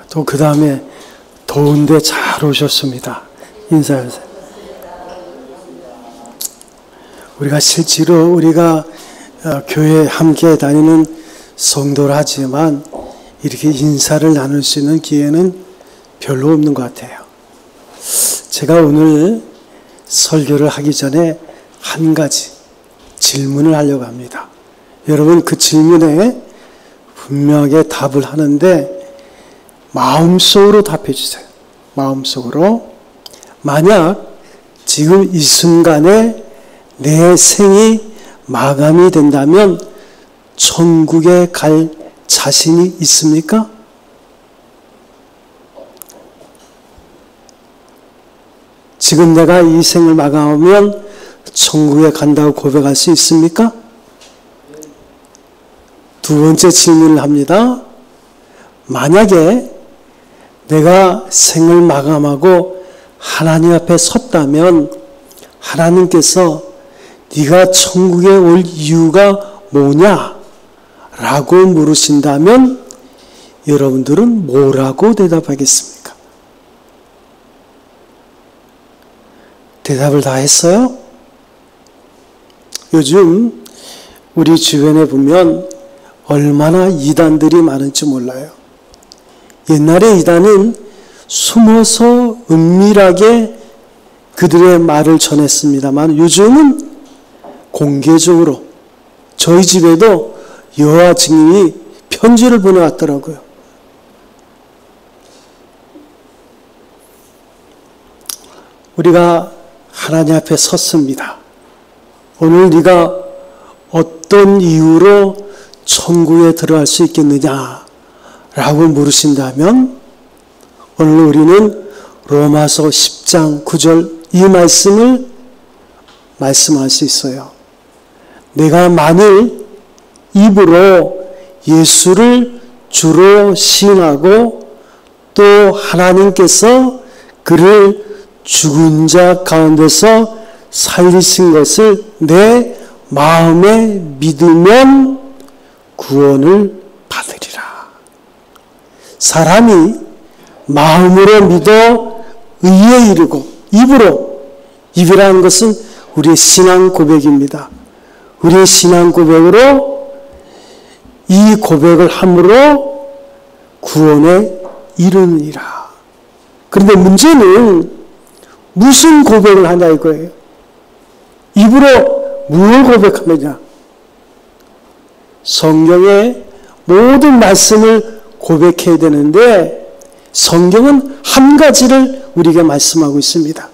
또 그 다음에 더운데 잘 오셨습니다. 인사하세요. 우리가 실제로 우리가 교회 함께 다니는 성도를 하지만 이렇게 인사를 나눌 수 있는 기회는 별로 없는 것 같아요. 제가 오늘 설교를 하기 전에 한 가지 질문을 하려고 합니다. 여러분 그 질문에 분명하게 답을 하는데 마음속으로 답해 주세요. 마음속으로. 만약 지금 이 순간에 내 생이 마감이 된다면 천국에 갈 자신이 있습니까? 지금 내가 이 생을 마감하면 천국에 간다고 고백할 수 있습니까? 두 번째 질문을 합니다. 만약에 내가 생을 마감하고 하나님 앞에 섰다면 하나님께서 네가 천국에 올 이유가 뭐냐? 라고 물으신다면 여러분들은 뭐라고 대답하겠습니까? 대답을 다 했어요? 요즘 우리 주변에 보면 얼마나 이단들이 많은지 몰라요. 옛날에 이단은 숨어서 은밀하게 그들의 말을 전했습니다만 요즘은 공개적으로 저희 집에도 여호와 증인이 편지를 보내왔더라고요. 우리가 하나님 앞에 섰습니다. 오늘 네가 어떤 이유로 천국에 들어갈 수 있겠느냐 라고 물으신다면 오늘 우리는 로마서 10장 9절 이 말씀을 말씀할 수 있어요. 내가 만일 입으로 예수를 주로 시인하고 또 하나님께서 그를 죽은 자 가운데서 살리신 것을 내 마음에 믿으면 구원을 받으리라. 사람이 마음으로 믿어 의에 이르고 입이라는 것은 우리의 신앙 고백입니다. 우리의 신앙 고백으로 이 고백을 함으로 구원에 이르느니라. 그런데 문제는 무슨 고백을 하냐 이거예요. 입으로 무엇을 고백하느냐. 성경의 모든 말씀을 고백해야 되는데 성경은 한 가지를 우리에게 말씀하고 있습니다.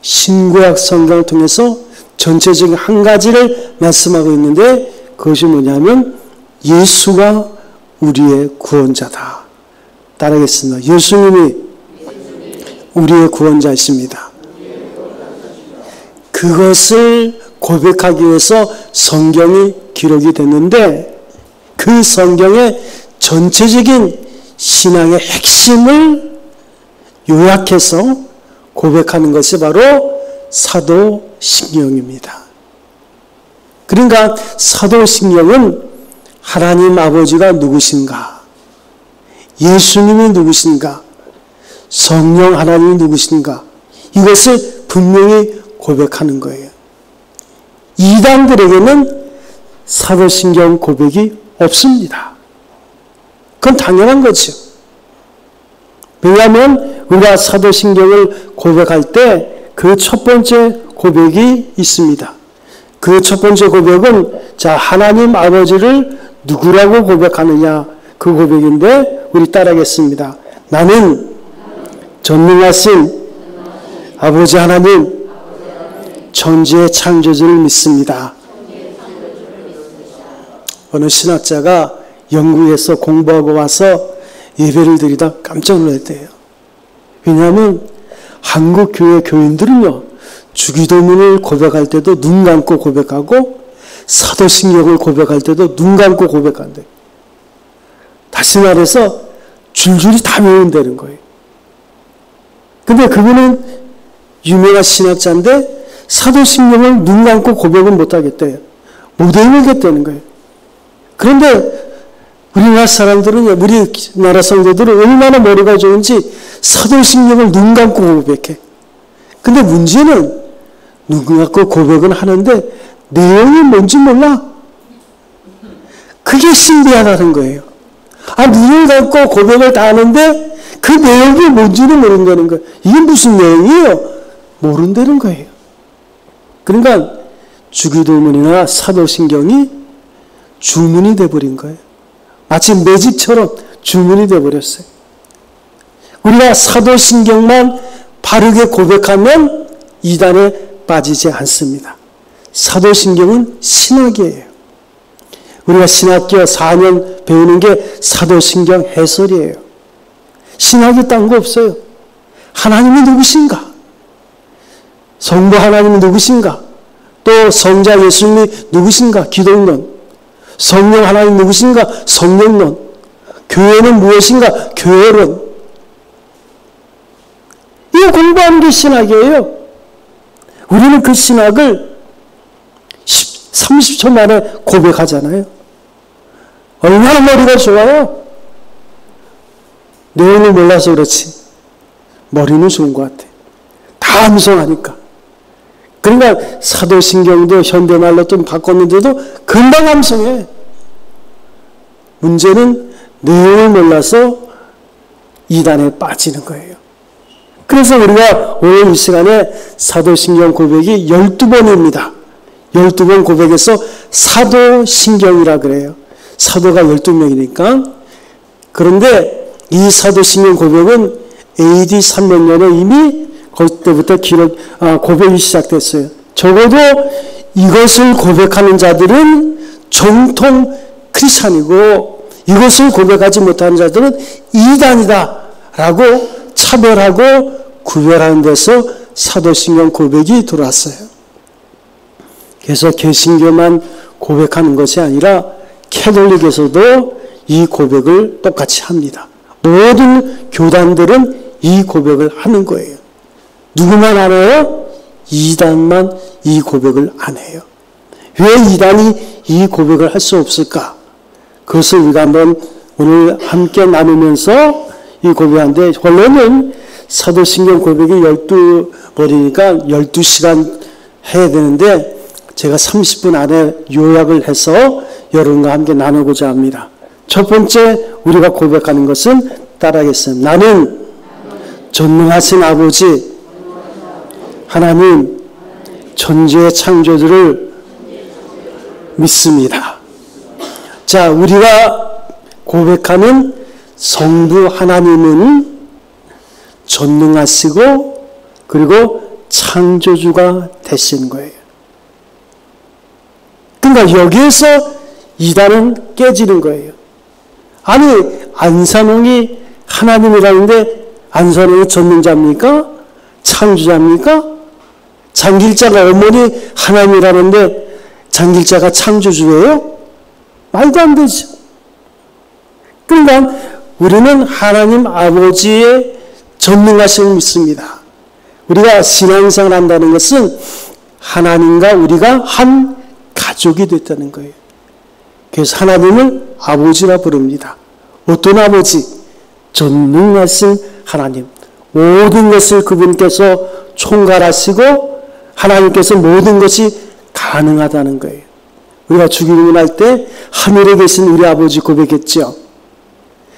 신구약 성경을 통해서 전체적인 한 가지를 말씀하고 있는데 그것이 뭐냐면 예수가 우리의 구원자다. 따르겠습니다. 예수님이 우리의 구원자이십니다. 그것을 고백하기 위해서 성경이 기록이 됐는데 그 성경의 전체적인 신앙의 핵심을 요약해서 고백하는 것이 바로 사도신경입니다. 그러니까 사도신경은 하나님 아버지가 누구신가? 예수님이 누구신가? 성령 하나님이 누구신가? 이것을 분명히 고백하는 거예요. 이단들에게는 사도신경 고백이 없습니다. 그건 당연한 거죠. 왜냐하면 우리가 사도신경을 고백할 때 그 첫 번째 고백이 있습니다. 그 첫 번째 고백은 하나님 아버지를 누구라고 고백하느냐 그 고백인데 우리 따라하겠습니다. 나는 전능하신 아버지 하나님 천지의 창조주를 믿습니다. 어느 신학자가 영국에서 공부하고 와서 예배를 드리다 깜짝 놀랐대요. 왜냐하면 한국 교회 교인들은요, 주기도문을 고백할 때도 눈 감고 고백하고 사도신경을 고백할 때도 눈 감고 고백한대요. 다시 말해서 줄줄이 다 외운다는 거예요. 근데 그분은 유명한 신학자인데 사도신경을 눈 감고 고백은 못하겠대요. 못 외우겠다는 거예요. 그런데 우리나라 사람들은, 우리나라 성도들은 얼마나 머리가 좋은지 사도신경을 눈 감고 고백해. 근데 문제는 눈 감고 고백은 하는데 내용이 뭔지 몰라. 그게 신비하다는 거예요. 눈을 감고 고백을 다 하는데 그 내용이 뭔지는 모른다는 거예요. 이게 무슨 내용이에요? 모른다는 거예요. 그러니까 주기도문이나 사도신경이 주문이 돼버린 거예요. 마치 매직처럼 주문이 돼버렸어요. 우리가 사도신경만 바르게 고백하면 이단에 빠지지 않습니다. 사도신경은 신학이에요. 우리가 신학교 4년 배우는 게 사도신경 해설이에요. 신학이 딴 거 없어요. 하나님이 누구신가? 성부 하나님이 누구신가? 또 성자 예수님이 누구신가? 기독론. 성령 하나님 누구신가? 성령론. 교회는 무엇인가? 교회론. 이거 공부하는 게 신학이에요. 우리는 그 신학을 30초 만에 고백하잖아요. 얼마나 머리가 좋아요? 내용을 몰라서 그렇지. 머리는 좋은 것 같아. 다 암송하니까. 그러니까 사도신경도 현대말로 좀 바꿨는데도 금방 암송해. 문제는 내용을 몰라서 이단에 빠지는 거예요. 그래서 우리가 오늘 이 시간에 사도신경 고백이 12번입니다. 12번 고백에서 사도신경이라 그래요. 사도가 12명이니까. 그런데 이 사도신경 고백은 AD 300년에 이미 그때부터 고백이 시작됐어요. 적어도 이것을 고백하는 자들은 정통 크리스찬이고 이것을 고백하지 못하는 자들은 이단이다 라고 차별하고 구별하는 데서 사도신경 고백이 들어왔어요. 그래서 개신교만 고백하는 것이 아니라 캐톨릭에서도 이 고백을 똑같이 합니다. 모든 교단들은 이 고백을 하는 거예요. 누구만 안 해요? 이단만 이 고백을 안 해요. 왜 이단이 이 고백을 할 수 없을까? 그것을 우리가 한번 오늘 함께 나누면서 이 고백하는데, 원래는 사도신경 고백이 12번이니까 12시간 해야 되는데 제가 30분 안에 요약을 해서 여러분과 함께 나누고자 합니다. 첫 번째 우리가 고백하는 것은 따라하겠습니다. 나는 전능하신 아버지 하나님 천지의 창조주를 믿습니다. 자, 우리가 고백하는 성부 하나님은 전능하시고 그리고 창조주가 되신 거예요. 그러니까 여기에서 이단은 깨지는 거예요. 아니, 안산홍이 하나님이라는데 안산홍이 전능자입니까? 창조자입니까? 장길자가 어머니 하나님이라는데 장길자가 창조주예요? 말도 안 되죠. 그러니까 우리는 하나님 아버지의 전능하심을 믿습니다. 우리가 신앙생활을 한다는 것은 하나님과 우리가 한 가족이 됐다는 거예요. 그래서 하나님을 아버지라 부릅니다. 어떤 아버지? 전능하신 하나님. 모든 것을 그분께서 총괄하시고 하나님께서 모든 것이 가능하다는 거예요. 우리가 주기도문 할 때 하늘에 계신 우리 아버지 고백했죠.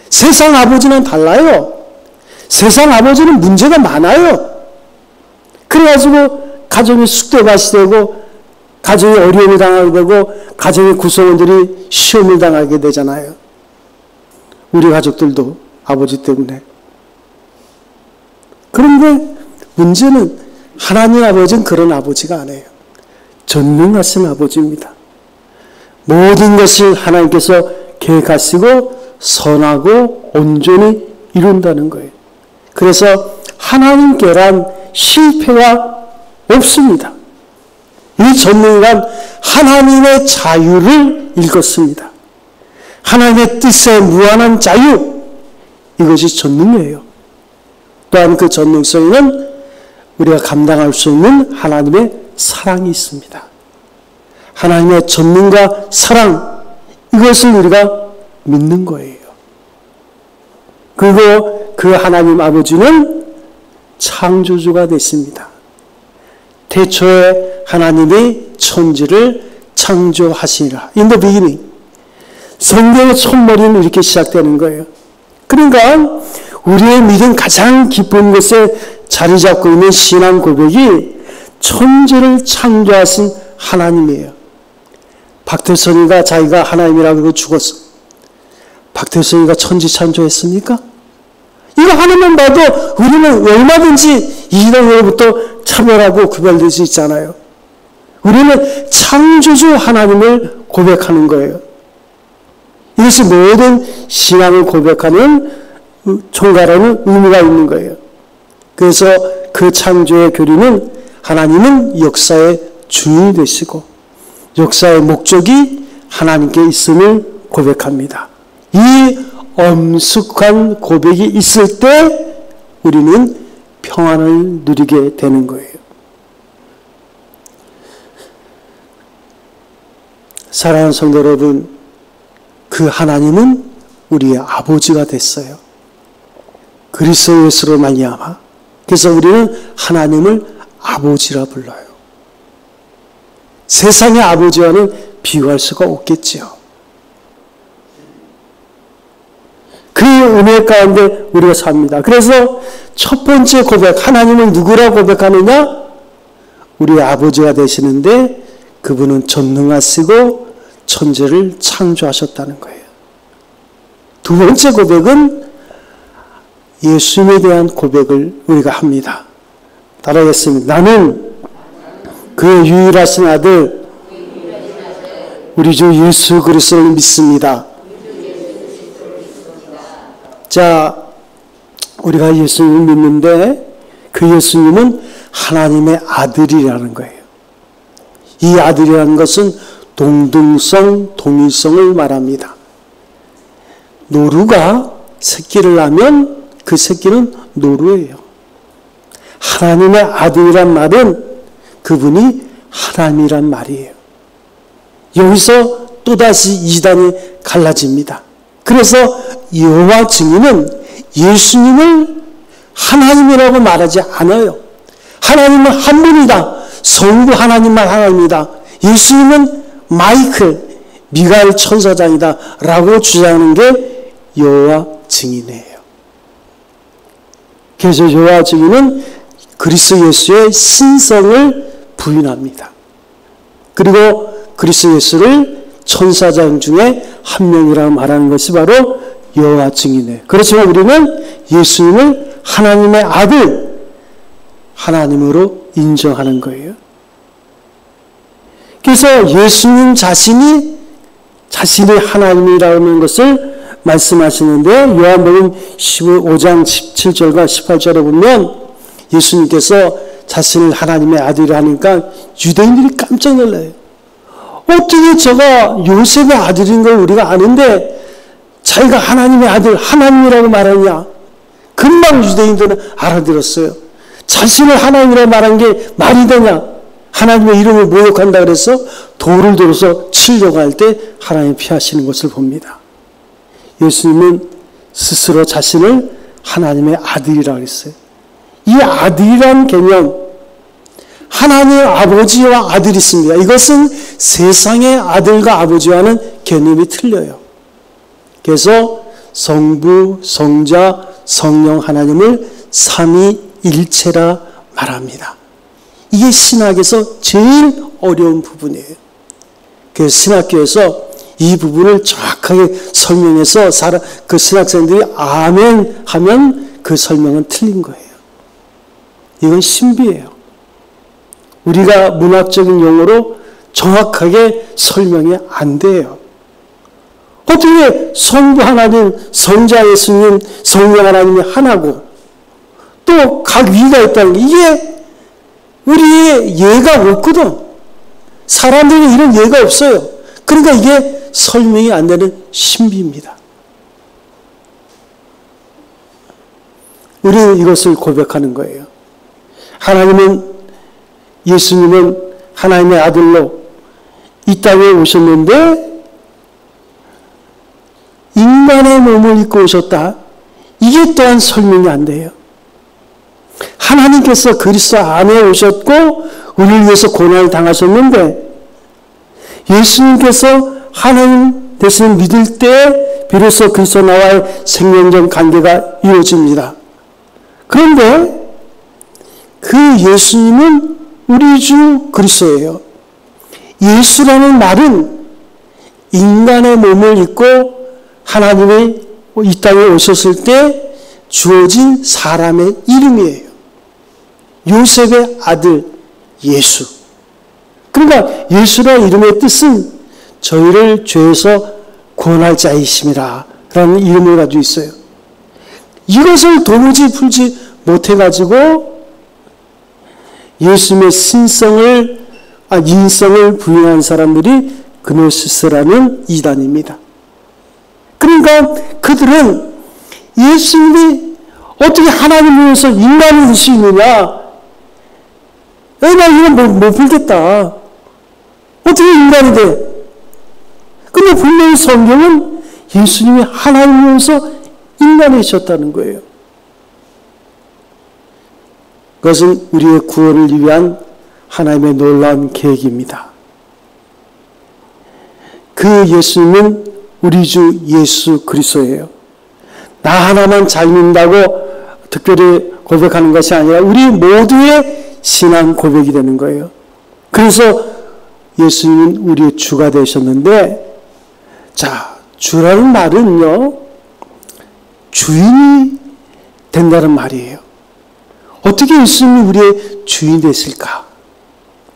세상 아버지는 달라요. 세상 아버지는 문제가 많아요. 그래가지고 가정이 쑥대밭이 되고 가정이 어려움을 당하게 되고 가정의 구성원들이 시험을 당하게 되잖아요. 우리 가족들도 아버지 때문에. 그런데 문제는 하나님 아버지는 그런 아버지가 아니에요. 전능하신 아버지입니다. 모든 것을 하나님께서 계획하시고 선하고 온전히 이룬다는 거예요. 그래서 하나님께란 실패가 없습니다. 이 전능한 하나님의 자유를 읽었습니다. 하나님의 뜻에 무한한 자유, 이것이 전능이에요. 또한 그 전능성에는 우리가 감당할 수 있는 하나님의 사랑이 있습니다. 하나님의 전능과 사랑, 이것을 우리가 믿는 거예요. 그리고 그 하나님 아버지는 창조주가 되십니다. 태초에 하나님이 천지를 창조하시니라. In the beginning. 성경의 첫머리는 이렇게 시작되는 거예요. 그러니까 우리의 믿음 가장 깊은 곳에 자리 잡고 있는 신앙 고백이 천지를 창조하신 하나님이에요. 박태선이가 자기가 하나님이라고 죽었어. 박태선이가 천지 창조했습니까? 이거 하나만 봐도 우리는 얼마든지 이단으로부터 차별하고 구별될 수 있잖아요. 우리는 창조주 하나님을 고백하는 거예요. 이것이 모든 신앙을 고백하는 총괄하는 의미가 있는 거예요. 그래서 그 창조의 교리는 하나님은 역사의 주인이 되시고 역사의 목적이 하나님께 있음을 고백합니다. 이 엄숙한 고백이 있을 때 우리는 평안을 누리게 되는 거예요. 사랑하는 성도 여러분, 그 하나님은 우리의 아버지가 됐어요. 그리스도 예수로 말미암아. 그래서 우리는 하나님을 아버지라 불러요. 세상의 아버지와는 비교할 수가 없겠지요. 그 은혜 가운데 우리가 삽니다. 그래서 첫 번째 고백, 하나님을 누구라고 고백하느냐? 우리의 아버지가 되시는데 그분은 전능하시고 천지를 창조하셨다는 거예요. 두 번째 고백은 예수님에 대한 고백을 우리가 합니다. 따라하겠습니다. 나는 그의 유일하신 아들 우리 주 예수 그리스도를 믿습니다. 자, 우리가 예수님을 믿는데 그 예수님은 하나님의 아들이라는 거예요. 이 아들이라는 것은 동등성, 동일성을 말합니다. 노루가 새끼를 낳으면 그 새끼는 노루예요. 하나님의 아들이란 말은 그분이 하나님이란 말이에요. 여기서 또다시 이단이 갈라집니다. 그래서 여호와 증인은 예수님을 하나님이라고 말하지 않아요. 하나님은 한 분이다. 성부 하나님만 하나님이다. 예수님은 마이클, 미가엘 천사장이다 라고 주장하는 게 여호와 증인이에요. 그래서 여호와 증인은 그리스도 예수의 신성을 부인합니다. 그리고 그리스도 예수를 천사장 중에 한 명이라고 말하는 것이 바로 여호와 증인이에요. 그렇지만 우리는 예수님을 하나님의 아들, 하나님으로 인정하는 거예요. 그래서 예수님 자신이 하나님이라는 것을 말씀하시는데 요한복음 15장 17절과 18절에 보면 예수님께서 자신을 하나님의 아들이라 하니까 유대인들이 깜짝 놀라요. 어떻게 저가 요셉의 아들인 걸 우리가 아는데 자기가 하나님의 아들, 하나님이라고 말하냐. 금방 유대인들은 알아들었어요. 자신을 하나님이라고 말한 게 말이 되냐. 하나님의 이름을 모욕한다 그래서 돌을 들어서 치려고 할 때 하나님 피하시는 것을 봅니다. 예수님은 스스로 자신을 하나님의 아들이라고 했어요. 이 아들이란 개념, 하나님의 아버지와 아들이 있습니다. 이것은 세상의 아들과 아버지와는 개념이 틀려요. 그래서 성부, 성자, 성령 하나님을 삼위일체라 말합니다. 이게 신학에서 제일 어려운 부분이에요. 그래서 신학교에서 이 부분을 정확하게 설명해서 그 신학생들이 아멘 하면 그 설명은 틀린 거예요. 이건 신비예요. 우리가 문학적인 용어로 정확하게 설명이 안 돼요. 어떻게 성부 하나님, 성자 예수님, 성령 하나님이 하나고 또 각 위가 있다는 게 이게 우리의 예가 없거든. 사람들이 이런 예가 없어요. 그러니까 이게 설명이 안 되는 신비입니다. 우리는 이것을 고백하는 거예요. 예수님은 하나님의 아들로 이 땅에 오셨는데 인간의 몸을 입고 오셨다. 이게 또한 설명이 안 돼요. 하나님께서 그리스도 안에 오셨고 우리를 위해서 고난을 당하셨는데 예수님께서 하나님 되시는 믿을 때 비로소 그리스도 나와의 생명적 관계가 이루어집니다. 그런데 그 예수님은 우리 주 그리스도예요. 예수라는 말은 인간의 몸을 입고 하나님이 이 땅에 오셨을 때 주어진 사람의 이름이에요. 요셉의 아들 예수. 그러니까 예수라는 이름의 뜻은 저희를 죄에서 구원할 자이심이라 라는 이름을 가지고 있어요. 이것을 도무지 풀지 못해가지고 예수님의 인성을 부인한 사람들이 그노시스라는 이단입니다. 그러니까 그들은 예수님이 어떻게 하나님을 위해서 인간을 될 수 있느냐? 나 이건 못 풀겠다. 어떻게 인간이 돼? 근데 분명히 성경은 예수님이 하나님을 위해서 인간이셨다는 거예요. 그것은 우리의 구원을 위한 하나님의 놀라운 계획입니다. 그 예수님은 우리 주 예수 그리스도예요. 나 하나만 잘 믿는다고 특별히 고백하는 것이 아니라 우리 모두의 신앙 고백이 되는 거예요. 그래서 예수님은 우리의 주가 되셨는데, 자, 주라는 말은요, 주인이 된다는 말이에요. 어떻게 예수님이 우리의 주인이 됐을까?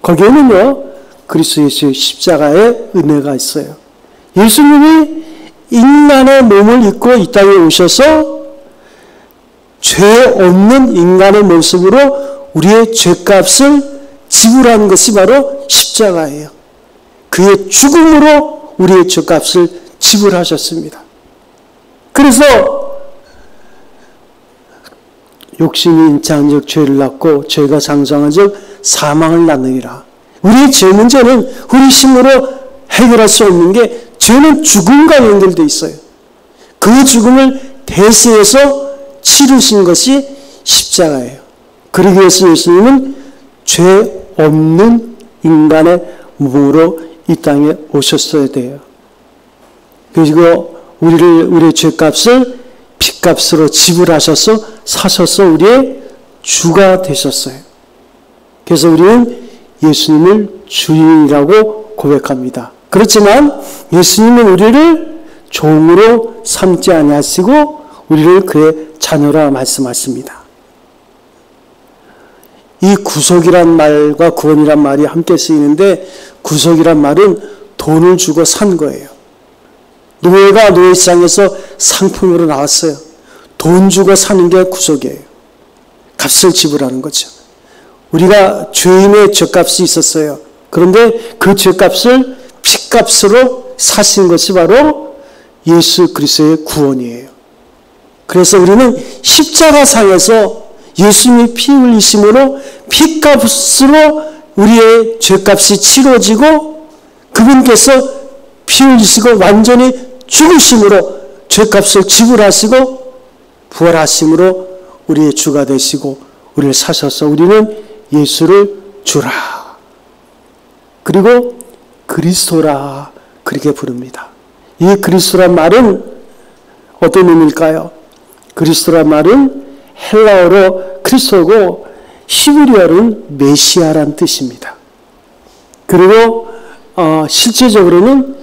거기에는요, 그리스도 예수의 십자가의 은혜가 있어요. 예수님이 인간의 몸을 입고 이 땅에 오셔서 죄 없는 인간의 모습으로 우리의 죄값을 지불한 것이 바로 십자가예요. 그의 죽음으로 우리의 죄값을 지불하셨습니다. 그래서 욕심이 인자한 즉 죄를 낳고 죄가 장성한 즉 사망을 낳느니라. 우리의 죄 문제는 우리 힘으로 해결할 수 없는 게, 죄는 죽음과 연결되어 있어요. 그 죽음을 대세해서 치르신 것이 십자가예요. 그러기 위해서 예수님은 죄 없는 인간의 몸으로 이 땅에 오셨어야 돼요. 그리고 우리의 죄값을 핏값으로 지불하셔서 사셔서 우리의 주가 되셨어요. 그래서 우리는 예수님을 주인이라고 고백합니다. 그렇지만 예수님은 우리를 종으로 삼지 아니하시고 우리를 그의 자녀라 말씀하십니다. 이 구속이란 말과 구원이란 말이 함께 쓰이는데, 구속이란 말은 돈을 주고 산 거예요. 노예가 노예시장에서 상품으로 나왔어요. 돈 주고 사는 게 구속이에요. 값을 지불하는 거죠. 우리가 죄인의 죄값이 있었어요. 그런데 그 죄값을 핏값으로 사신 것이 바로 예수 그리스도의 구원이에요. 그래서 우리는 십자가상에서 예수님이 피 흘리심으로 핏값으로 우리의 죄값이 치러지고, 그분께서 피 흘리시고 완전히 죽으심으로 죄값을 지불하시고 부활하심으로 우리의 주가 되시고 우리를 사셔서 우리는 예수를 주라, 그리고 그리스도라 그렇게 부릅니다. 이 그리스도란 말은 어떤 의미일까요? 그리스도란 말은 헬라어로 크리스토고 히브리어는 메시아란 뜻입니다. 그리고 실제적으로는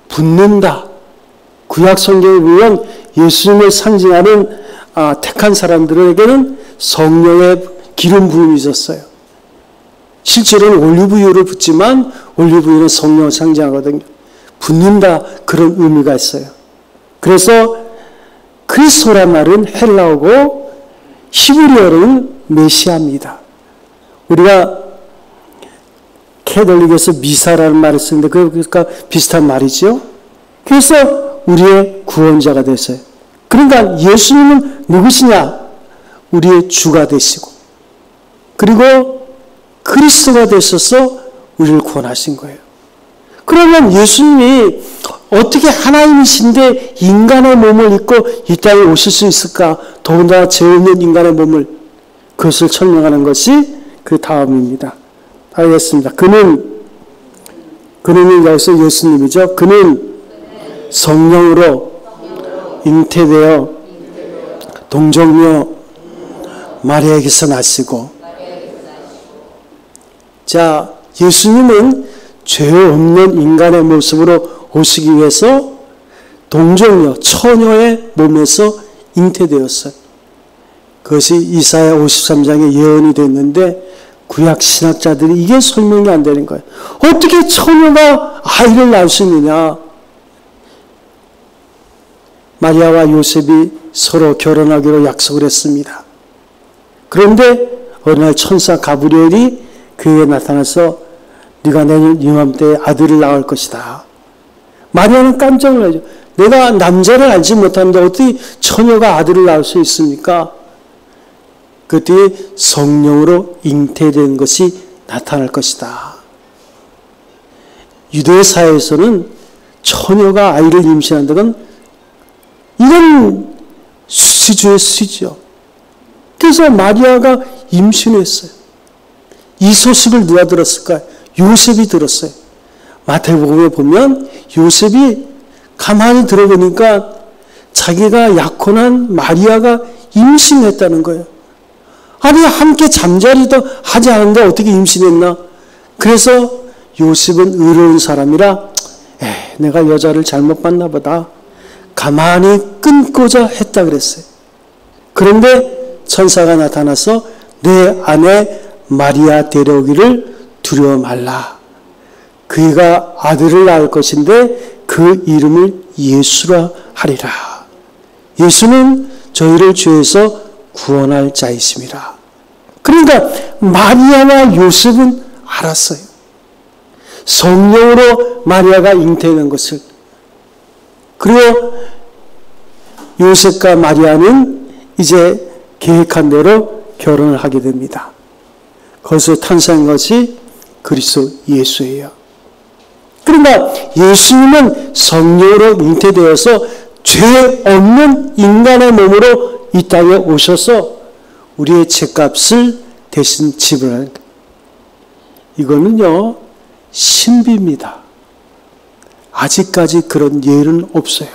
붙는다. 구약 성경에 보면 예수님을 상징하는 택한 사람들에게는 성령의 기름 부음이 있었어요. 실제로는 올리브유를 붓지만 올리브유는 성령을 상징하거든요. 붙는다, 그런 의미가 있어요. 그래서 그리스도란 말은 헬라어고 히브리어는 메시아입니다. 우리가 캐톨릭에서 미사라는 말을 쓰는데 그러니까 비슷한 말이죠. 그래서 우리의 구원자가 됐어요. 그러니까 예수님은 누구시냐? 우리의 주가 되시고, 그리고 그리스도가 되셔서 우리를 구원하신 거예요. 그러면 예수님이 어떻게 하나님이신데 인간의 몸을 입고 이 땅에 오실 수 있을까? 더군다나 죄 없는 인간의 몸을, 그것을 설명하는 것이 그 다음입니다. 알겠습니다. 그는 여기서 예수님이죠. 그는 성령으로 잉태되어 동정녀 마리아에게서 나시고, 자, 예수님은 죄 없는 인간의 모습으로 오시기 위해서 동정녀, 처녀의 몸에서 잉태되었어요. 그것이 이사야 53장에 예언이 됐는데 구약 신학자들이 이게 설명이 안 되는 거예요. 어떻게 처녀가 아이를 낳을 수 있느냐? 마리아와 요셉이 서로 결혼하기로 약속을 했습니다. 그런데 어느 날 천사 가브리엘이 그에게 나타나서 네가 내년 이맘때에 아들을 낳을 것이다. 마리아는 깜짝 놀라죠. 내가 남자를 알지 못하는데 어떻게 처녀가 아들을 낳을 수 있습니까? 그때 성령으로 잉태된 것이 나타날 것이다. 유대 사회에서는 처녀가 아이를 임신한다는 이건 수지주의 수지죠. 그래서 마리아가 임신했어요. 이 소식을 누가 들었을까요? 요셉이 들었어요. 마태복음에 보면 요셉이 가만히 들어보니까 자기가 약혼한 마리아가 임신했다는 거예요. 아니, 함께 잠자리도 하지 않았는데 어떻게 임신했나? 그래서 요셉은 의로운 사람이라 내가 여자를 잘못 봤나 보다. 가만히 끊고자 했다 그랬어요. 그런데 천사가 나타나서 내 아내 마리아 데려오기를 두려워 말라. 그이가 아들을 낳을 것인데 그 이름을 예수라 하리라. 예수는 저희를 죄에서 구원할 자이심이라. 그러니까 마리아와 요셉은 알았어요. 성령으로 마리아가 잉태된 것을. 그리고 요셉과 마리아는 이제 계획한 대로 결혼을 하게 됩니다. 거기서 탄생한 것이 그리스도 예수예요. 그러니까 예수님은 성령으로 잉태되어서 죄 없는 인간의 몸으로 이 땅에 오셔서 우리의 죄값을 대신 지불하는 거예요. 이거는요, 신비입니다. 아직까지 그런 예는 없어요.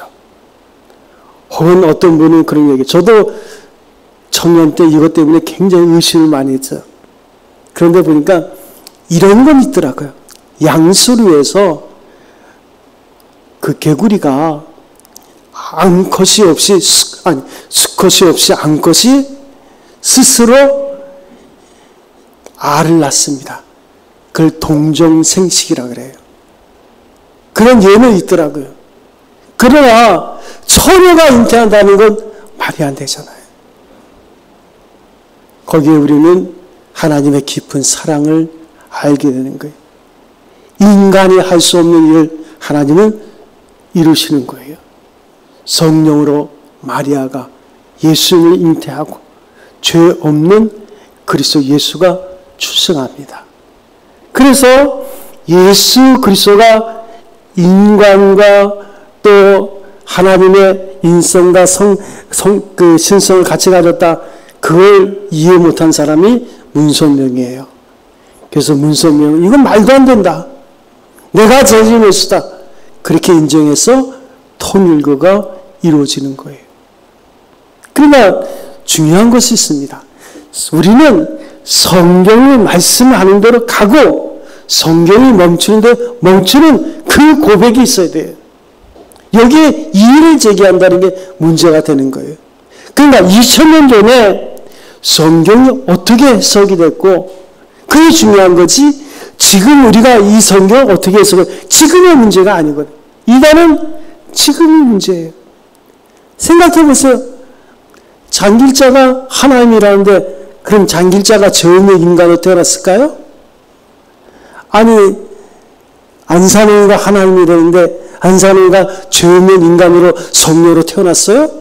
혹은 어떤 분은 그런 얘기, 저도 청년 때 이것 때문에 굉장히 의심을 많이 했어요. 그런데 보니까 이런 건 있더라고요. 양수류에서 그 개구리가 수컷이 없이 암컷이 스스로 알을 낳습니다. 그걸 동정생식이라 그래요. 그런 예는 있더라고요. 그러나 처녀가 잉태한다는 건 말이 안 되잖아요. 거기에 우리는 하나님의 깊은 사랑을 알게 되는 거예요. 인간이 할 수 없는 일을 하나님은 이루시는 거예요. 성령으로 마리아가 예수님을 잉태하고 죄 없는 그리스도 예수가 출생합니다. 그래서 예수 그리스도가 인간과 또 하나님의 인성과 그 신성을 같이 가졌다. 그걸 이해 못한 사람이 문선명이에요. 그래서 문선명은 이건 말도 안 된다. 내가 재림 예수다. 그렇게 인정해서 통일교가 이루어지는 거예요. 그러나 중요한 것이 있습니다. 우리는 성경이 말씀하는 대로 가고 성경이 멈추는 그 고백이 있어야 돼요. 여기에 이의를 제기한다는 게 문제가 되는 거예요. 그러니까 2000년 전에 성경이 어떻게 해석이 됐고 그게 중요한 거지 지금 우리가 이 성경을 어떻게 해석을 지금의 문제가 아니거든요. 이거는 지금의 문제예요. 생각해 보세요. 장길자가 하나님이라는데 그럼 장길자가 죄 없는 인간으로 태어났을까요? 아니 안산홍이가 하나님이라는데 안산홍이가 죄 없는 인간으로 성녀로 태어났어요?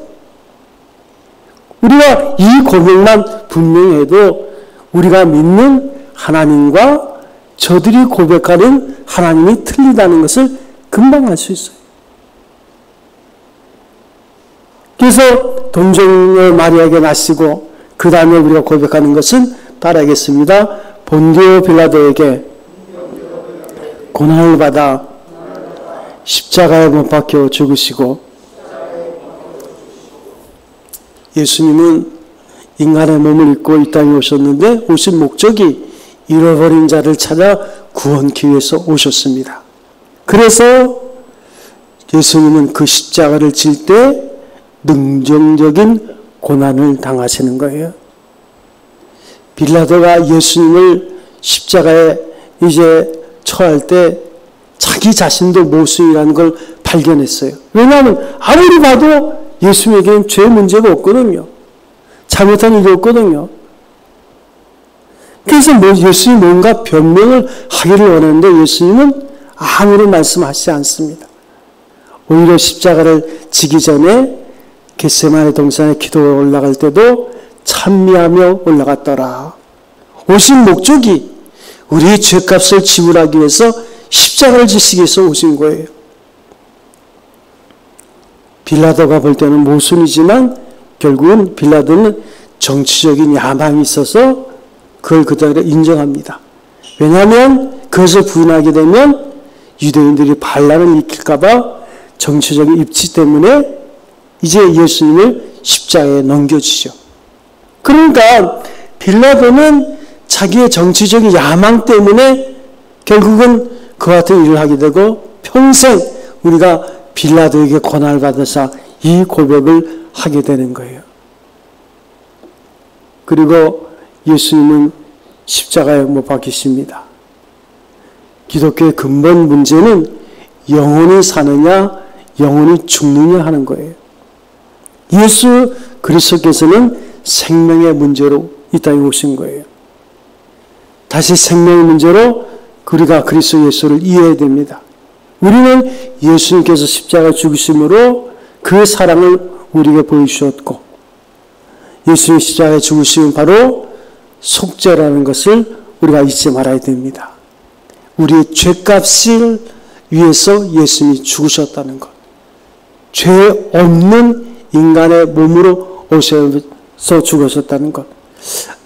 우리가 이 고백만 분명히 해도 우리가 믿는 하나님과 저들이 고백하는 하나님이 틀리다는 것을 금방 알 수 있어요. 그래서 동정녀 마리아에게 나시고 그 다음에 우리가 고백하는 것은 따라하겠습니다. 본디오 빌라도에게 고난을 받아 십자가에 못 박혀 죽으시고, 예수님은 인간의 몸을 입고 이 땅에 오셨는데 오신 목적이 잃어버린 자를 찾아 구원하기 위해서 오셨습니다. 그래서 예수님은 그 십자가를 질 때 능정적인 고난을 당하시는 거예요. 빌라도가 예수님을 십자가에 이제 처할 때 자기 자신도 모순이라는 걸 발견했어요. 왜냐하면 아무리 봐도 예수님에게는 죄 문제가 없거든요. 잘못한 일이 없거든요. 그래서 예수님이 뭔가 변명을 하기를 원하는데 예수님은 아무런 말씀하시지 않습니다. 오히려 십자가를 지기 전에 겟세마네 동산에 기도에 올라갈 때도 찬미하며 올라갔더라. 오신 목적이 우리의 죄값을 지불하기 위해서 십자가를 지시기 위해서 오신 거예요. 빌라도가 볼 때는 모순이지만 결국은 빌라도는 정치적인 야망이 있어서 그걸 그대로 인정합니다. 왜냐하면 그것을 부인하게 되면 유대인들이 반란을 일으킬까 봐 정치적인 입지 때문에 이제 예수님을 십자가에 넘겨주죠. 그러니까 빌라도는 자기의 정치적인 야망 때문에 결국은 그와 같은 일을 하게 되고 평생 우리가 빌라도에게 고난을 받아서 이 고백을 하게 되는 거예요. 그리고 예수님은 십자가에 못 박히십니다. 기독교의 근본 문제는 영혼이 사느냐 영혼이 죽느냐 하는 거예요. 예수 그리스도께서는 생명의 문제로 이 땅에 오신 거예요. 다시 생명의 문제로 우리가 그리스도 예수를 이해해야 됩니다. 우리는 예수님께서 십자가 죽으심으로 그 사랑을 우리에게 보여주셨고, 예수님 십자가에 죽으심은 바로 속죄라는 것을 우리가 잊지 말아야 됩니다. 우리의 죄값을 위해서 예수님이 죽으셨다는 것. 죄 없는 인간의 몸으로 오셔서 죽으셨다는 것.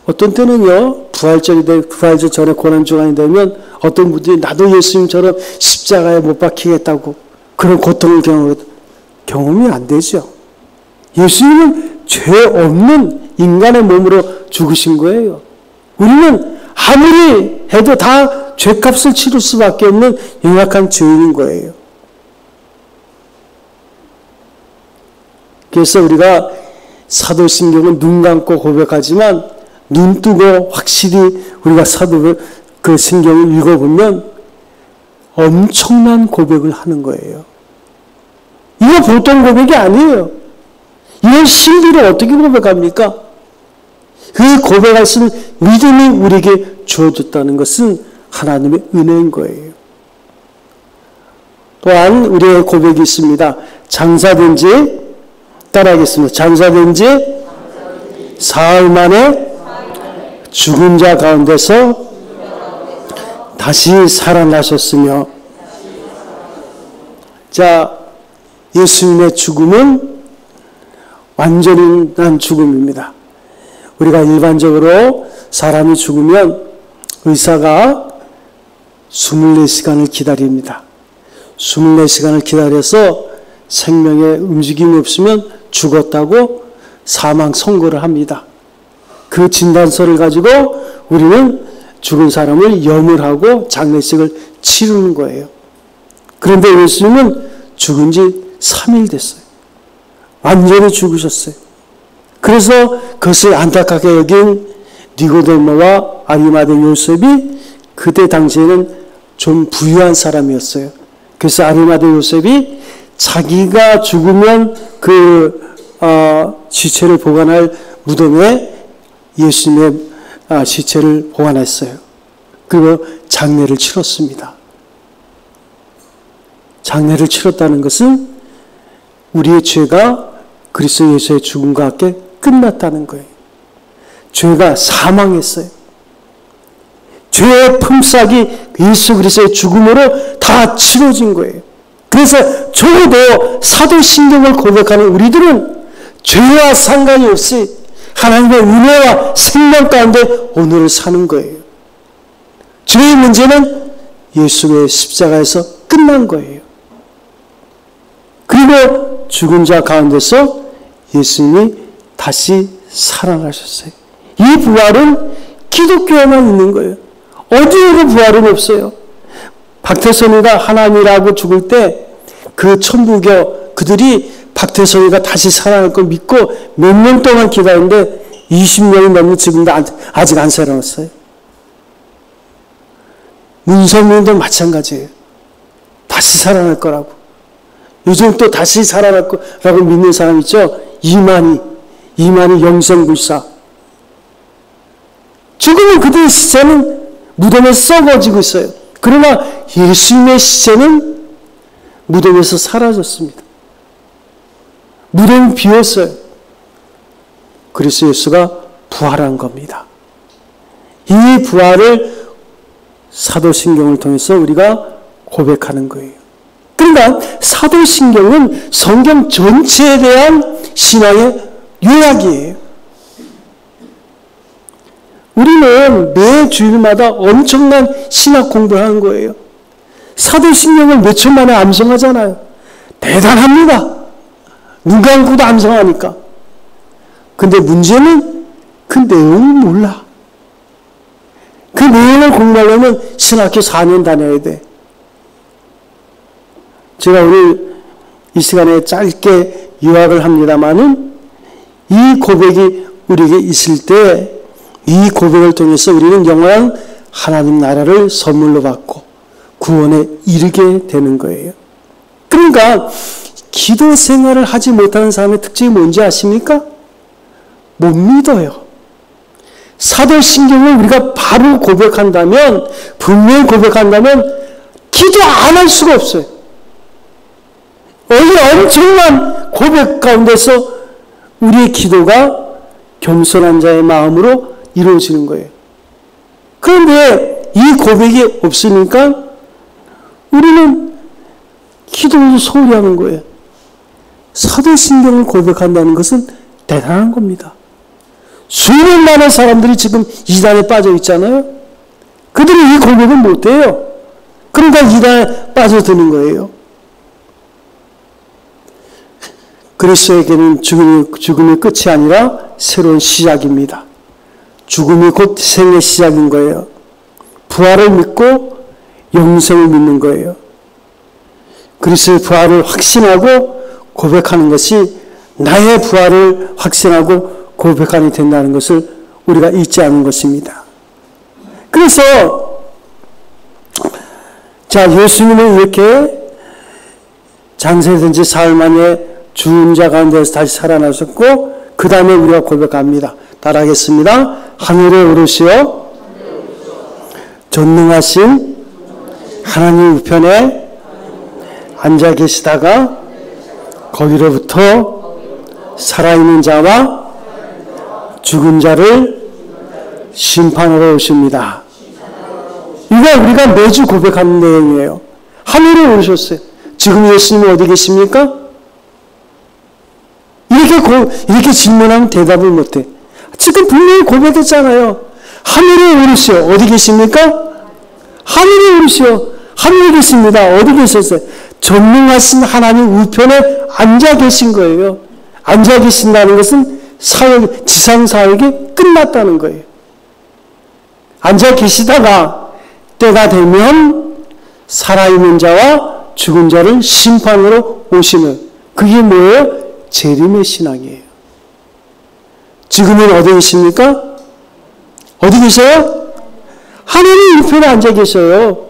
어떤 때는요, 부활절 전에 고난주간이 되면 어떤 분들이 나도 예수님처럼 십자가에 못 박히겠다고 그런 고통을 경험이 안 되죠. 예수님은 죄 없는 인간의 몸으로 죽으신 거예요. 우리는 아무리 해도 다 죄값을 치를 수밖에 없는 연약한 죄인인 거예요. 그래서 우리가 사도신경은 눈 감고 고백하지만 눈 뜨고 확실히 우리가 그 신경을 읽어보면 엄청난 고백을 하는 거예요. 이거 보통 고백이 아니에요. 이런 신비를 어떻게 고백합니까? 그 고백할 수 있는 믿음이 우리에게 주어졌다는 것은 하나님의 은혜인 거예요. 또한 우리의 고백이 있습니다. 장사된 지, 따라하겠습니다. 장사된 지 사흘 만에 죽은 자 가운데서 다시 살아나셨으며, 자, 예수님의 죽음은 완전한 죽음입니다. 우리가 일반적으로 사람이 죽으면 의사가 24시간을 기다립니다. 24시간을 기다려서 생명의 움직임이 없으면 죽었다고 사망 선고를 합니다. 그 진단서를 가지고 우리는 죽은 사람을 염을 장례식을 치르는 거예요. 그런데 예수님은 죽은 지 3일 됐어요. 완전히 죽으셨어요. 그래서 그것을 안타깝게 여긴 니고데모와 아리마대 요셉이 그때 당시에는 좀 부유한 사람이었어요. 그래서 아리마대 요셉이 자기가 죽으면 시체를 보관할 무덤에 예수님의 시체를 보관했어요. 그리고 장례를 치렀습니다. 장례를 치렀다는 것은 우리의 죄가 그리스도 예수의 죽음과 함께 끝났다는 거예요. 죄가 사망했어요. 죄의 품삯이 예수 그리스도의 죽음으로 다 치러진 거예요. 그래서 적어도 사도신경을 고백하는 우리들은 죄와 상관이 없이 하나님의 은혜와 생명 가운데 오늘을 사는 거예요. 죄의 문제는 예수의 십자가에서 끝난 거예요. 그리고 죽은 자 가운데서 예수님이 다시 살아나셨어요. 이 부활은 기독교에만 있는 거예요. 어디에도 부활은 없어요. 박태선이가 하나님이라고 죽을 때 그 천부교 그들이 박태선이가 다시 살아날 걸 믿고 몇 년 동안 기다렸는데 20년이 넘는 지금도 아직 안 살아났어요. 문선민도 마찬가지예요. 다시 살아날 거라고. 요즘 또 다시 살아날 거라고 믿는 사람 있죠? 이만희 영생불사. 죽으면 그들의 시체는 무덤에 썩어지고 있어요. 그러나 예수님의 시체는 무덤에서 사라졌습니다. 무덤이 비었어요. 그래서 예수가 부활한 겁니다. 이 부활을 사도신경을 통해서 우리가 고백하는 거예요. 그러니까 사도신경은 성경 전체에 대한 신앙의 요약이에요. 우리는 매 주일마다 엄청난 신학 공부를 하는 거예요. 사도신경을 몇 초 만에 암송하잖아요. 대단합니다. 눈 감고도 암송하니까. 근데 문제는 그 내용을 몰라. 그 내용을 공부하려면 신학교 4년 다녀야 돼. 제가 오늘 이 시간에 짧게 요약을 합니다마는 이 고백이 우리에게 있을 때 이 고백을 통해서 우리는 영원한 하나님 나라를 선물로 받고 구원에 이르게 되는 거예요. 그러니까 기도 생활을 하지 못하는 사람의 특징이 뭔지 아십니까? 못 믿어요. 사도신경을 우리가 바로 고백한다면, 분명히 고백한다면 기도 안 할 수가 없어요. 이 엄청난 고백 가운데서 우리의 기도가 겸손한 자의 마음으로 이루어지는 거예요. 그런데 이 고백이 없으니까 우리는 기도를 소홀히 하는 거예요. 사도신경을 고백한다는 것은 대단한 겁니다. 수백 많은 사람들이 지금 이단에 빠져 있잖아요. 그들이 이 고백을 못해요. 그러니까 이단에 빠져드는 거예요. 그리스도에게는 죽음이 끝이 아니라 새로운 시작입니다. 죽음이 곧 생의 시작인 거예요. 부활을 믿고 영생을 믿는 거예요. 그리스도의 부활을 확신하고 고백하는 것이 나의 부활을 확신하고 고백하게 된다는 것을 우리가 잊지 않는 것입니다. 그래서 예수님은 이렇게 장세된 지 사흘 만에 죽은 자 가운데서 다시 살아나셨고 그 다음에 우리가 고백합니다. 따라하겠습니다. 하늘에 오르시어 전능하신 하나님 우편에 앉아 계시다가 거기로부터 살아있는 자와 죽은 자를 심판하러 오십니다. 이거 우리가 매주 고백하는 내용이에요. 하늘에 오르셨어요. 지금 예수님이 어디 계십니까? 이렇게 질문하면 대답을 못해. 지금 분명히 고백했잖아요. 하늘에 오르시오. 어디 계십니까? 하늘에 오르시오. 하늘에 계십니다. 어디 계셨어요? 전능하신 하나님 우편에 앉아 계신 거예요. 앉아 계신다는 것은 지상 사역이 끝났다는 거예요. 앉아 계시다가 때가 되면 살아있는 자와 죽은 자를 심판으로 오시는, 그게 뭐예요? 재림의 신앙이에요. 지금은 어디 계십니까? 어디 계세요? 하나님 우편에 앉아 계셔요.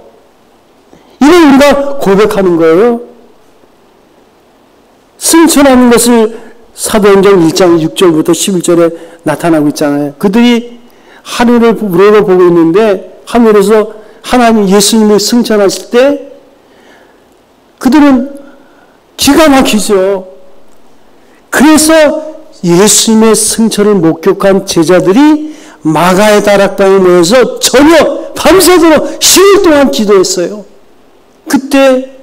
이걸 우리가 고백하는 거예요. 승천하는 것을 사도행전 1장 6절부터 11절에 나타나고 있잖아요. 그들이 하늘을 우러러 보고 있는데 하늘에서 하나님 예수님이 승천하실 때 그들은 기가 막히죠. 그래서 예수님의 승천을 목격한 제자들이 마가의 다락방에 모여서 저녁 밤새도록 10일 동안 기도했어요. 그때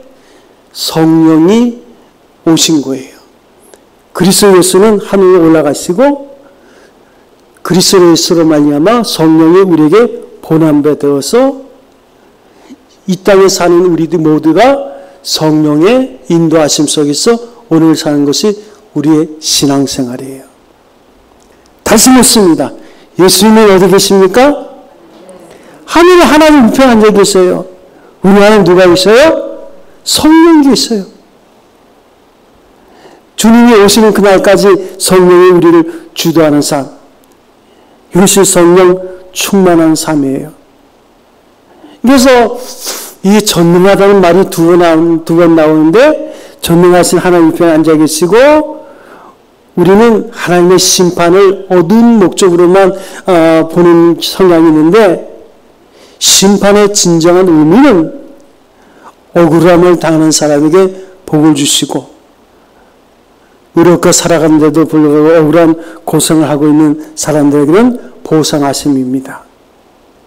성령이 오신 거예요. 그리스도 예수는 하늘에 올라가시고 그리스도 예수로 말미암아 성령이 우리에게 보냄받아 되어서 이 땅에 사는 우리들 모두가 성령의 인도하심 속에서 오늘 사는 것이 우리의 신앙생활이에요. 다시 묻습니다. 예수님은 어디 계십니까? 하늘에 하나님 우편에 앉아 계세요. 우리 안에 누가 있어요? 성령이 있어요. 주님이 오시는 그날까지 성령이 우리를 주도하는 삶. 이것이 성령 충만한 삶이에요. 그래서 이 전능하다는 말이 두 번 나오는데 전능하신 하나님 편에 앉아 계시고 우리는 하나님의 심판을 어두운 목적으로만 보는 성향이 있는데 심판의 진정한 의미는 억울함을 당하는 사람에게 복을 주시고 의롭게 살아가는데도 불구하고 억울한 고생을 하고 있는 사람들에게는 보상하심입니다.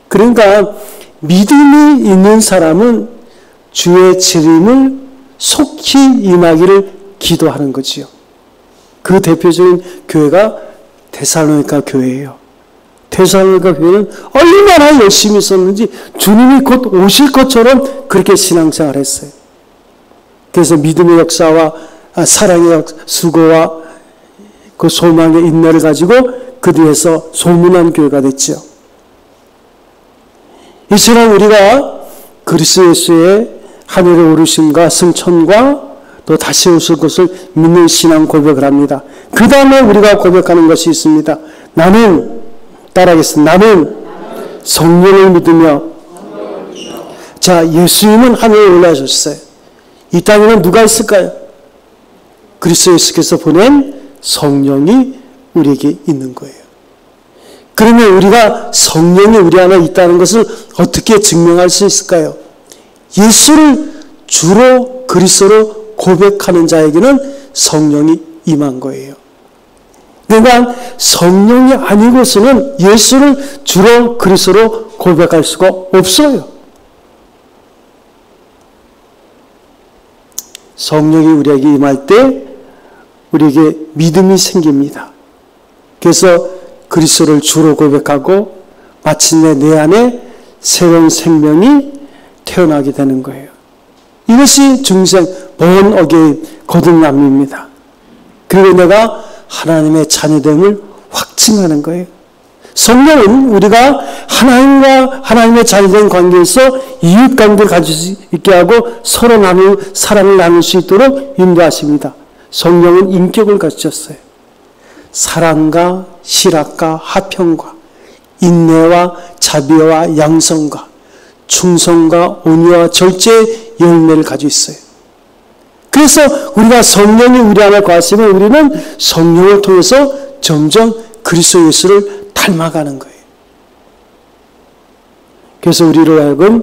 그러니까 믿음이 있는 사람은 주의 재림을 속히 임하기를 기도하는 거지요. 그 대표적인 교회가 데살로니가 교회예요. 데살로니가 교회는 얼마나 열심히 있었는지 주님이 곧 오실 것처럼 그렇게 신앙생활을 했어요. 그래서 믿음의 역사와 사랑의 수고와 그 소망의 인내를 가지고 그 뒤에서 소문난 교회가 됐죠. 이처럼 우리가 그리스도 예수의 하늘에 오르심과 승천과 또 다시 오실 것을 믿는 신앙 고백을 합니다. 그 다음에 우리가 고백하는 것이 있습니다. 나는 따라하겠습니다. 나는 성령을 믿으며 자, 예수님은 하늘에 올라가셨어요. 이 땅에는 누가 있을까요? 그리스도 예수께서 보낸 성령이 우리에게 있는 거예요. 그러면 우리가 성령이 우리 안에 있다는 것을 어떻게 증명할 수 있을까요? 예수를 주로 그리스도로 고백하는 자에게는 성령이 임한 거예요. 그러니까 성령이 아니고서는 예수를 주로 그리스도로 고백할 수가 없어요. 성령이 우리에게 임할 때 우리에게 믿음이 생깁니다. 그래서 그리스도를 주로 고백하고 마침내 내 안에 새로운 생명이 태어나게 되는 거예요. 이것이 중생 born again 거듭남입니다. 그리고 내가 하나님의 자녀됨을 확증하는 거예요. 성령은 우리가 하나님과 하나님의 자녀된 관계에서 이웃관계를 가질 수 있게 하고 서로 사랑을 나눌 수 있도록 인도하십니다. 성령은 인격을 가지셨어요. 사랑과 실학과 화평과 인내와 자비와 양성과 충성과 온유와 절제의 열매를 가지고 있어요. 그래서 우리가 성령이 우리 안에 거하시면 우리는 성령을 통해서 점점 그리스도 예수를 닮아가는 거예요. 그래서 우리로 하여금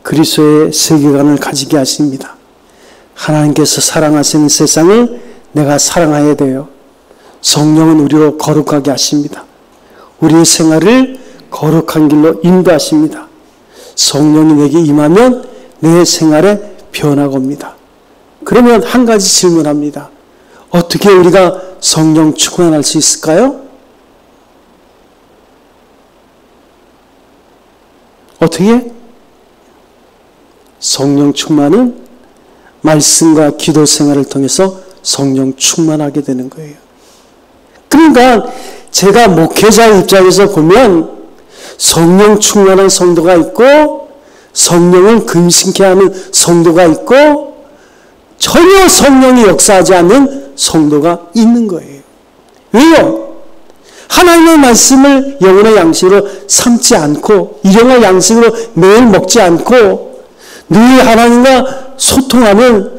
그리스도의 세계관을 가지게 하십니다. 하나님께서 사랑하시는 세상을 내가 사랑해야 돼요. 성령은 우리로 거룩하게 하십니다. 우리의 생활을 거룩한 길로 인도하십니다. 성령이 내게 임하면 내 생활에 변화가 옵니다. 그러면 한 가지 질문합니다. 어떻게 우리가 성령 충만할 수 있을까요? 어떻게? 성령 충만은 말씀과 기도 생활을 통해서 성령 충만하게 되는 거예요. 그러니까 제가 목회자 입장에서 보면 성령 충만한 성도가 있고 성령을 근심케 하는 성도가 있고 전혀 성령이 역사하지 않는 성도가 있는 거예요. 왜요? 하나님의 말씀을 영혼의 양식으로 삼지 않고 일용할 양식으로 매일 먹지 않고 늘 하나님과 소통하는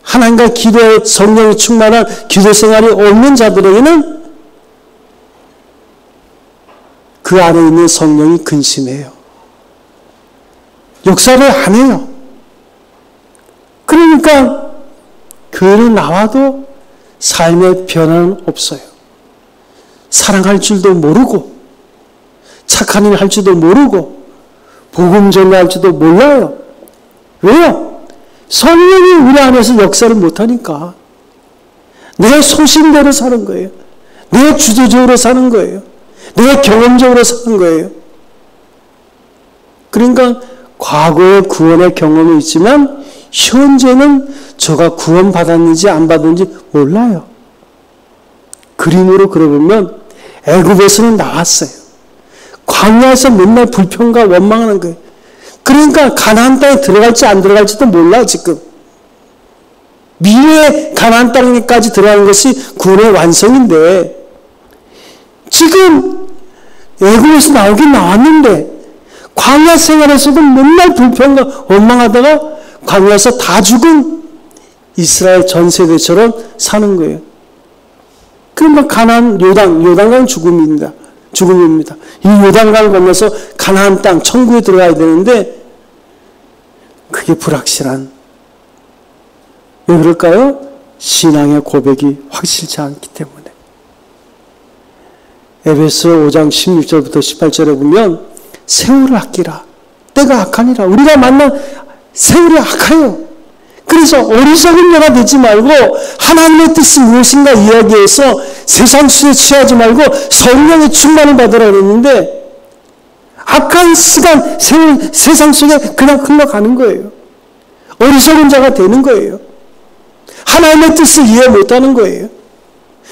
하나님과 기도의 성령이 충만한 기도 생활이 없는 자들에게는 그 안에 있는 성령이 근심해요. 역사를 안 해요. 그러니까 교회는 나와도 삶의 변화는 없어요. 사랑할 줄도 모르고 착한 일 할 줄도 모르고 복음 전할 줄도 몰라요. 왜요? 성령이 우리 안에서 역사를 못하니까. 내 소신대로 사는 거예요. 내 주도적으로 사는 거예요. 내 경험적으로 사는 거예요. 그러니까 과거의 구원의 경험이 있지만 현재는 저가 구원받았는지 안 받았는지 몰라요. 그림으로 그려보면 애굽에서는 나왔어요. 광야에서 맨날 불평과 원망하는 거예요. 그러니까 가나안 땅에 들어갈지 안 들어갈지도 몰라 지금. 미래의 가나안 땅에까지 들어가는 것이 구원의 완성인데 지금 애굽에서 나오긴 나왔는데 광야 생활에서도 맨날 불평과 원망하다가 광야에서 다 죽은 이스라엘 전 세대처럼 사는 거예요. 그러면 가나안 요단강 죽음입니다. 이 요단강을 건너서 가나안 땅 천국에 들어가야 되는데 그게 불확실한. 왜 그럴까요? 신앙의 고백이 확실치 않기 때문에. 에베소 5장 16절부터 18절에 보면 세월을 아끼라. 때가 악하니라. 우리가 만난 세월이 악해요. 그래서 어리석은 자가 되지 말고 하나님의 뜻이 무엇인가 이야기해서 세상 수에 취하지 말고 성령의 충만을 받으라 그랬는데 악한 시간, 세상 속에 그냥 흘러가는 거예요. 어리석은 자가 되는 거예요. 하나님의 뜻을 이해 못하는 거예요.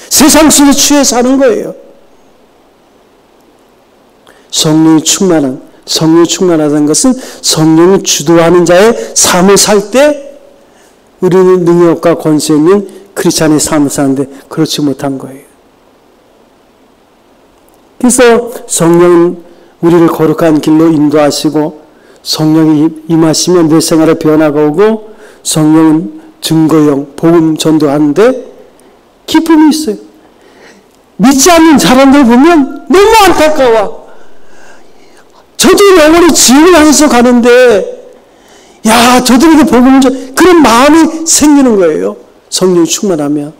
세상 속에 취해 사는 거예요. 성령이 충만하다는 것은 성령이 주도하는 자의 삶을 살 때 우리는 능력과 권세 있는 크리스찬의 삶을 사는데 그렇지 못한 거예요. 그래서 성령은 우리를 거룩한 길로 인도하시고 성령이 임하시면 내 생활에 변화가 오고 성령은 증거형, 복음 전도하는데 기쁨이 있어요. 믿지 않는 사람들 보면 너무 안타까워. 저도 영원히 지옥을 향해서 가는데 야, 저들에게 복음을 줘. 그런 마음이 생기는 거예요. 성령이 충만하면.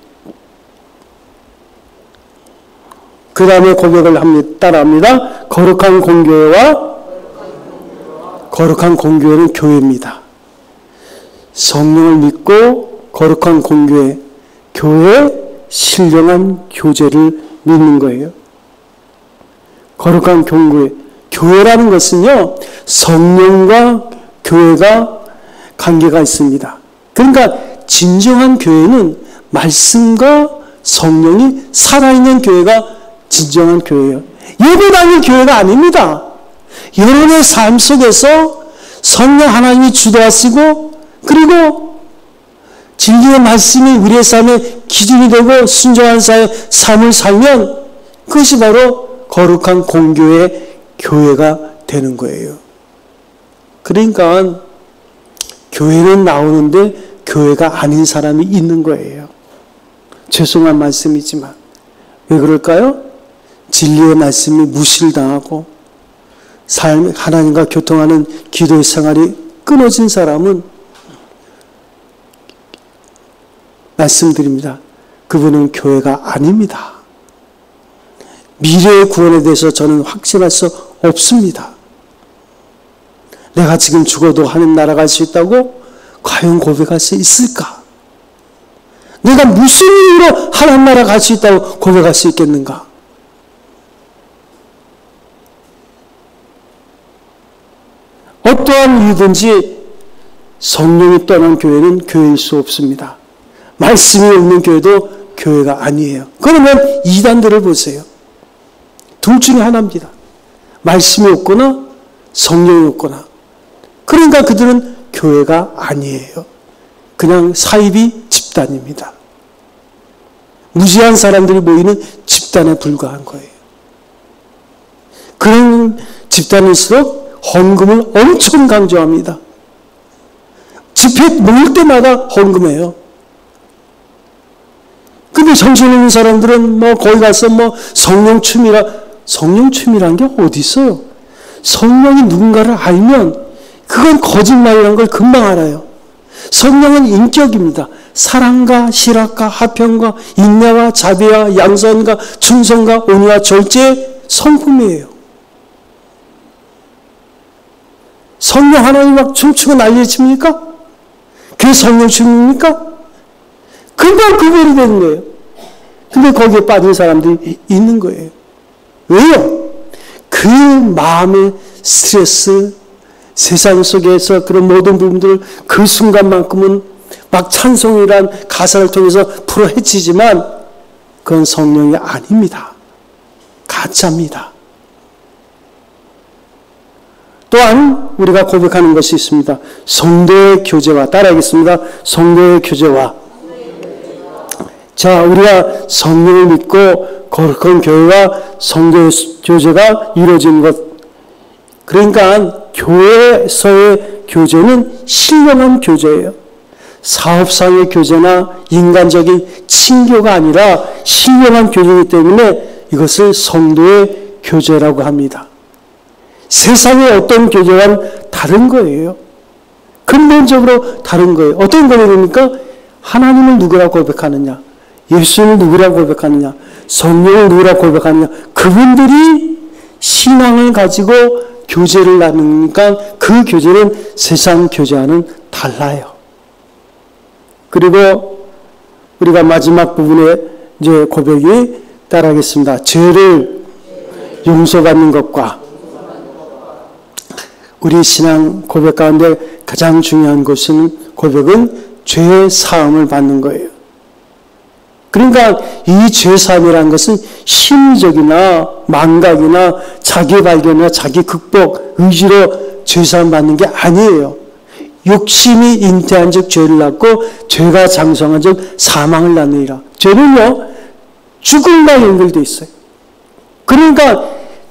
그 다음에 고백을 따라합니다. 거룩한 공교회는 교회입니다. 성령을 믿고 거룩한 공교회, 교회 신령한 교제를 믿는 거예요. 거룩한 공교회, 교회라는 것은요, 성령과 교회가 관계가 있습니다. 그러니까 진정한 교회는 말씀과 성령이 살아있는 교회가 진정한 교회예요. 예배당의 교회가 아닙니다. 여러분의 삶 속에서 성령 하나님이 주도하시고 그리고 진리의 말씀이 우리의 삶의 기준이 되고 순종한 삶을 살면 그것이 바로 거룩한 공교회의 교회가 되는 거예요. 그러니까 교회는 나오는데 교회가 아닌 사람이 있는 거예요. 죄송한 말씀이지만 왜 그럴까요? 진리의 말씀이 무시를 당하고 하나님과 교통하는 기도의 생활이 끊어진 사람은 말씀드립니다. 그분은 교회가 아닙니다. 미래의 구원에 대해서 저는 확신할 수 없습니다. 내가 지금 죽어도 하나님 나라 갈 수 있다고 과연 고백할 수 있을까? 내가 무슨 이유로 하나님 나라 갈 수 있다고 고백할 수 있겠는가? 어떠한 이유든지 성령이 떠난 교회는 교회일 수 없습니다. 말씀이 없는 교회도 교회가 아니에요. 그러면 이단들을 보세요. 둘 중에 하나입니다. 말씀이 없거나 성령이 없거나. 그러니까 그들은 교회가 아니에요. 그냥 사이비 집단입니다. 무지한 사람들이 모이는 집단에 불과한 거예요. 그런 집단일수록 헌금을 엄청 강조합니다. 집회 모일 때마다 헌금해요. 근데 정신없는 사람들은 거기 가서 성령 춤이란 게 어디 있어요? 성령이 누군가를 알면 그건 거짓말이라는 걸 금방 알아요. 성령은 인격입니다. 사랑과 실학과 화평과 인내와 자비와 양선과 충성과 온유와 절제의 성품이에요. 성령 하나님 막 춤추고 난리 칩니까? 그게 성령 춤입니까? 금방 구별이 되는 거예요. 근데 거기에 빠진 사람들이 있는 거예요. 왜요? 그 마음의 스트레스, 세상 속에서 그런 모든 부분들을 그 순간만큼은 막 찬송이란 가사를 통해서 풀어헤치지만 그건 성령이 아닙니다. 가짜입니다. 또한 우리가 고백하는 것이 있습니다. 성도의 교제와, 따라하겠습니다. 성도의 교제와. 자, 우리가 성령을 믿고 거룩한 교회와 성도의 교제가 이루어지는 것. 그러니까 교회에서의 교제는 신령한 교제예요. 사업상의 교제나 인간적인 친교가 아니라 신령한 교제이기 때문에 이것을 성도의 교제라고 합니다. 세상의 어떤 교제와는 다른 거예요. 근본적으로 다른 거예요. 어떤 고백입니까? 하나님을 누구라고 고백하느냐? 예수님을 누구라고 고백하느냐? 성령을 누구라고 고백하느냐? 그분들이 신앙을 가지고 교제를 나누니까 그 교제는 세상 교제와는 달라요. 그리고 우리가 마지막 부분에 이제 고백이 따라하겠습니다. 죄를 용서받는 것과 우리 신앙 고백 가운데 가장 중요한 것은 고백은 죄 사함을 받는 거예요. 그러니까 이 죄 사함이라는 것은 심리적이나 망각이나 자기 발견이나 자기 극복, 의지로 죄 사함 받는 게 아니에요. 욕심이 잉태한 즉 죄를 낳고 죄가 장성한 즉 사망을 낳느니라. 죄는요 죽음과 연결되어 있어요. 그러니까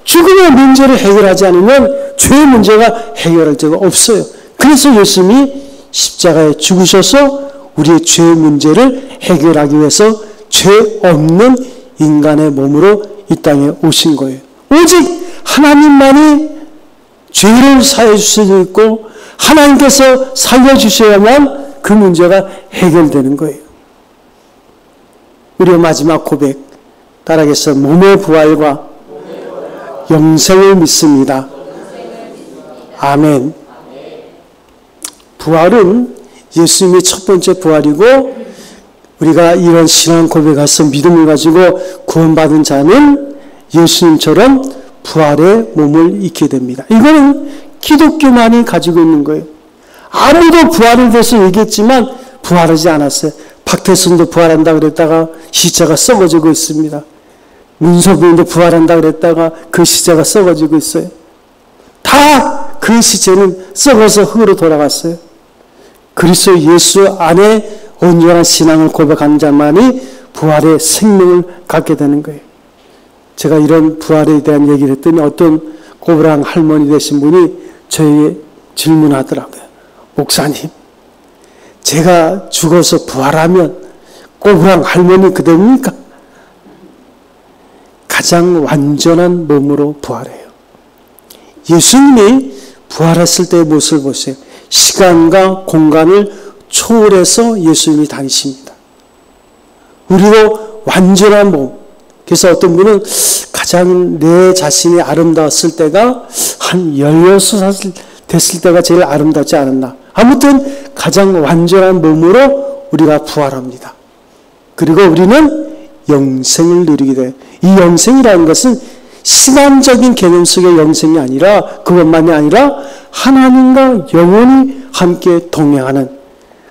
죽음의 문제를 해결하지 않으면 죄의 문제가 해결할 데가 없어요. 그래서 예수님이 십자가에 죽으셔서 우리의 죄의 문제를 해결하기 위해서 죄 없는 인간의 몸으로 이 땅에 오신 거예요. 오직 하나님만이 죄를 사해 주실 수 있고 하나님께서 살려주셔야만 그 문제가 해결되는 거예요. 우리의 마지막 고백 따라하겠어. 몸의 부활과 영생을 믿습니다. 아멘. 부활은 예수님이 첫 번째 부활이고 우리가 이런 신앙 고백에서 믿음을 가지고 구원받은 자는 예수님처럼 부활의 몸을 입게 됩니다. 이거는 기독교만이 가지고 있는 거예요. 아무도 부활에 대해서 얘기했지만 부활하지 않았어요. 박태순도 부활한다 그랬다가 시체가 썩어지고 있습니다. 문서부인도 부활한다 그랬다가 그 시체가 썩어지고 있어요. 다 그 시체는 썩어서 흙으로 돌아갔어요. 그리스도 예수 안에 온전한 신앙을 고백하는 자만이 부활의 생명을 갖게 되는 거예요. 제가 이런 부활에 대한 얘기를 했더니 어떤 고부랑 할머니 되신 분이 저에게 질문하더라고요. 목사님, 제가 죽어서 부활하면 고부랑 할머니 그대입니까? 가장 완전한 몸으로 부활해요. 예수님이 부활했을 때의 모습을 보세요. 시간과 공간을 초월해서 예수님이 다니십니다. 우리도 완전한 몸. 그래서 어떤 분은 가장 내 자신이 아름다웠을 때가 한 16살 됐을 때가 제일 아름답지 않았나. 아무튼 가장 완전한 몸으로 우리가 부활합니다. 그리고 우리는 영생을 누리게 돼요. 이 영생이라는 것은 시간적인 개념 속의 영생이 아니라 그것만이 아니라 하나님과 영원히 함께 동행하는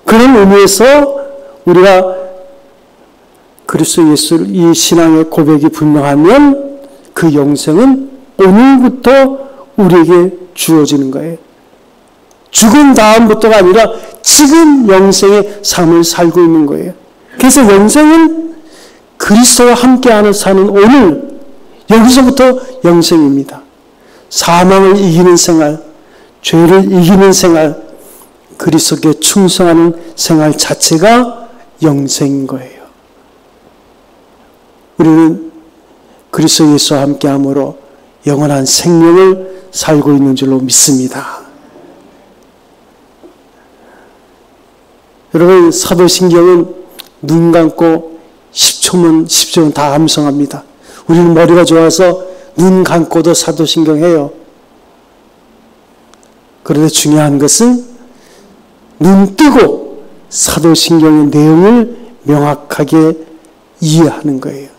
그런 의미에서 우리가 그리스도 예수를 이 신앙의 고백이 분명하면 그 영생은 오늘부터 우리에게 주어지는 거예요. 죽은 다음부터가 아니라 지금 영생의 삶을 살고 있는 거예요. 그래서 영생은 그리스도와 함께하는 사는 오늘 여기서부터 영생입니다. 사망을 이기는 생활, 죄를 이기는 생활, 그리스도께 충성하는 생활 자체가 영생인 거예요. 우리는 그리스도 예수와 함께함으로 영원한 생명을 살고 있는 줄로 믿습니다. 여러분, 사도신경은 눈 감고 10초면 다 암송합니다. 우리는 머리가 좋아서 눈 감고도 사도신경 해요. 그런데 중요한 것은 눈 뜨고 사도신경의 내용을 명확하게 이해하는 거예요.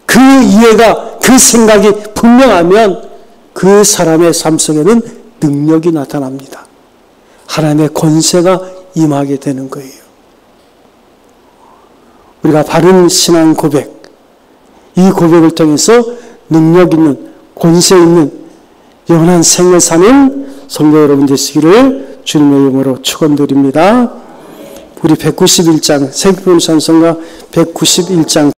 그 이해가, 그 생각이 분명하면 그 사람의 삶 속에는 능력이 나타납니다. 하나님의 권세가 임하게 되는 거예요. 우리가 바른 신앙 고백, 이 고백을 통해서 능력 있는, 권세 있는 영원한 생을 사는 성도 여러분 되시기를 주님의 이름으로 축원드립니다. 우리 191장, 생명찬송가 191장